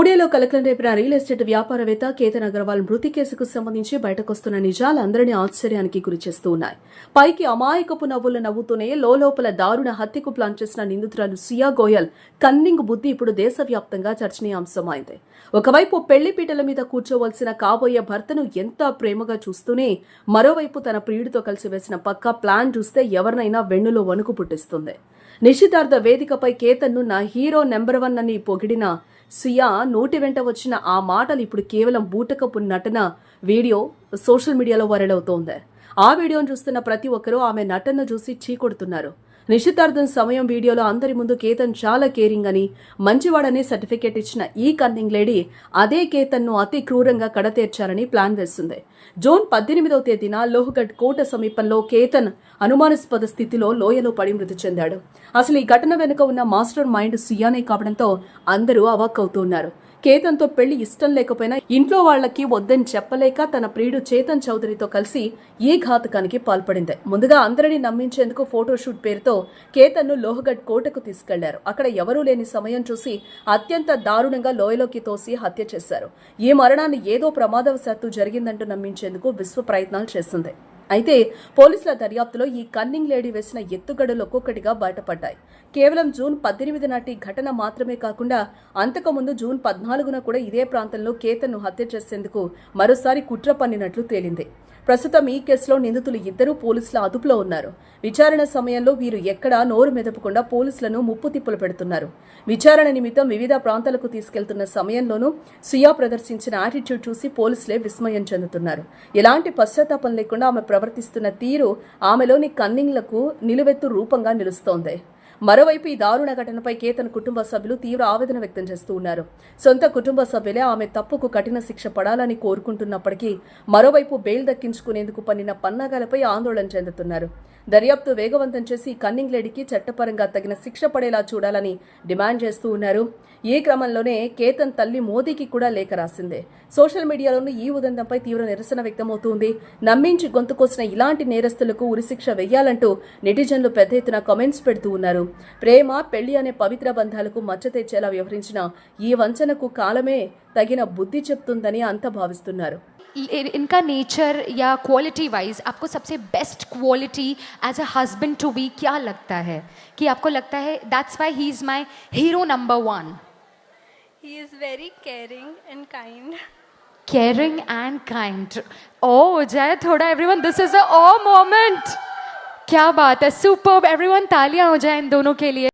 పూణేలో కలకలం రేపిన real estate వ్యాపారవేత్త కేతన్ అగర్వాల్ మృతి కేసుకు సంబంధించి బయటకొస్తున్న నిజాలు అందరినీ ఆశ్చర్యానికి గురిచేస్తూ ఉన్నాయి. పైకి అమాయకపు నవ్వులు నవ్వుతూనే లోపల దారుణ హత్యకు ప్లాన్ చేసిన నిందితురాలు సియా గోయల్ కన్నింగ్ బుద్ధి ఇప్పుడు దేశవ్యాప్తంగా చర్చనీయాంశమైంది. ఒకవైపు పెళ్లిపీటల మీద కూర్చోవలసిన కాబోయే భర్తను ఎంత ప్రేమగా చూస్తూనే మరోవైపు తన ప్రియుడితో కలిసి వేసిన పక్కా ప్లాన్ చూస్తే ఎవరినైనా వెన్నులో వణుకు పుట్టిస్తుంది. నిశ్చితార్థ వేదికపై కేతన్ను నా హీరో నెంబర్ 1 అని పొగిడిన సియా నోటి వెంట వచ్చిన ఆ మాటలు ఇప్పుడు కేవలం బూటకపు నటన వీడియో సోషల్ మీడియాలో వైరల్ అవుతోంది. ఆ వీడియోను చూస్తున్న ప్రతి ఒక్కరూ ఆమె నటనను చూసి చీకొడుతున్నారు. నిశ్చితార్థం సమయం వీడియోలో అందరి ముందు కేతన్ చాలా కేరింగ్ అని, మంచివాడని సర్టిఫికేట్ ఇచ్చిన ఈ కన్నింగ్ లేడీ అదే కేతన్ను అతి క్రూరంగా కడతీర్చారని ప్లాన్ వేస్తుంది. జూన్ 18వ తేదీన లోహగఢ్ కోట సమీపంలో కేతన్ అనుమానాస్పద స్థితిలో లోయలో పడి మృతి చెందాడు. అసలు ఈ ఘటన వెనుక ఉన్న మాస్టర్ మైండ్ సియానే కావడంతో అందరూ అవాక్కవుతున్నారు. కేతన్తో పెళ్లి ఇష్టం లేకపోయినా ఇంట్లో వాళ్లకి వద్దని చెప్పలేక తన ప్రియుడు చేతన్ చౌదరితో కలిసి ఈ ఘాతకానికి పాల్పడింది. ముందుగా అందరినీ నమ్మించేందుకు ఫోటోషూట్ పేరుతో కేతన్ను లోహగఢ్ కోటకు తీసుకెళ్లారు. అక్కడ ఎవరూ లేని సమయం చూసి అత్యంత దారుణంగా లోయలోకి తోసి హత్య చేశారు. ఈ మరణాన్ని ఏదో ప్రమాదవశాత్తు జరిగిందంటూ నమ్మించేందుకు విశ్వ ప్రయత్నాలు చేసింది. అయితే పోలీసుల దర్యాప్తులో ఈ కన్నింగ్ లేడీ వేసిన ఎత్తుగడలు ఒక్కొక్కటిగా బయటపడ్డాయి. కేవలం జూన్ 18 నాటి ఘటన మాత్రమే కాకుండా అంతకుముందు జూన్ 14న కూడా ఇదే ప్రాంతంలో కేతన్ను హత్య చేసేందుకు మరోసారి కుట్ర పన్నినట్లు తేలింది. ప్రస్తుతం ఈ కేసులో నిందితులు ఇద్దరూ పోలీసుల అదుపులో ఉన్నారు. విచారణ సమయంలో వీరు ఎక్కడా నోరు మెదపకుండా పోలీసులను ముప్పు తిప్పులు పెడుతున్నారు. విచారణ నిమిత్తం వివిధ ప్రాంతాలకు తీసుకెళ్తున్న సమయంలోనూ సియా ప్రదర్శించిన యాటిట్యూడ్ చూసి పోలీసులే విస్మయం చెందుతున్నారు. ఎలాంటి పశ్చాత్తాపం లేకుండా ఆమె ప్రవర్తిస్తున్న తీరు ఆమెలోని కన్నింగ్లకు నిలువెత్తు రూపంగా నిలుస్తోంది. మరోవైపు ఈ దారుణ ఘటనపై కేతన్ కుటుంబ సభ్యులు తీవ్ర ఆవేదన వ్యక్తం చేస్తూ ఉన్నారు. సొంత కుటుంబ సభ్యులే ఆమె తప్పుకు కఠిన శిక్ష పడాలని కోరుకుంటున్నప్పటికీ మరోవైపు బెయిల్ దక్కించుకునేందుకు పన్నిన పన్నాగాలపై ఆందోళన చెందుతున్నారు. దర్యాప్తు వేగవంతం చేసి కన్నింగ్ లేడీకి చట్టపరంగా తగిన శిక్ష పడేలా చూడాలని డిమాండ్ చేస్తూ ఉన్నారు. ఈ క్రమంలోనే కేతన్ తల్లి మోదీకి కూడా లేఖ రాసింది. సోషల్ మీడియాలోనూ ఈ ఉదంతంపై తీవ్ర నిరసన వ్యక్తమవుతోంది. నమ్మించి గొంతుకొసిన ఇలాంటి నేరస్తులకు ఉరిశిక్ష వెయ్యాలంటూ నెటిజన్లు పెద్ద ఎత్తున కామెంట్స్ పెడుతూ ఉన్నారు. ప్రేమ, పెళ్లి అనే పవిత్ర బంధాలకు మచ్చ తెచ్చేలా వ్యవహరించిన ఈ వంచనకు కాలమే తగిన బుద్ధి చెప్తుందని అంతా భావిస్తున్నారు. इनका नेचर या क्वालिटी वाइज आपको सबसे best quality as a husband to be क्या लगता है कि आपको लगता है that's why he is my hero number 1? He is very caring and kind. Caring and kind. Oh जय थोड़ा everyone, this is a oh moment. क्या बात है, सुपर्ब. एवरीवन तालियां हो जाए इन दोनों के लिए.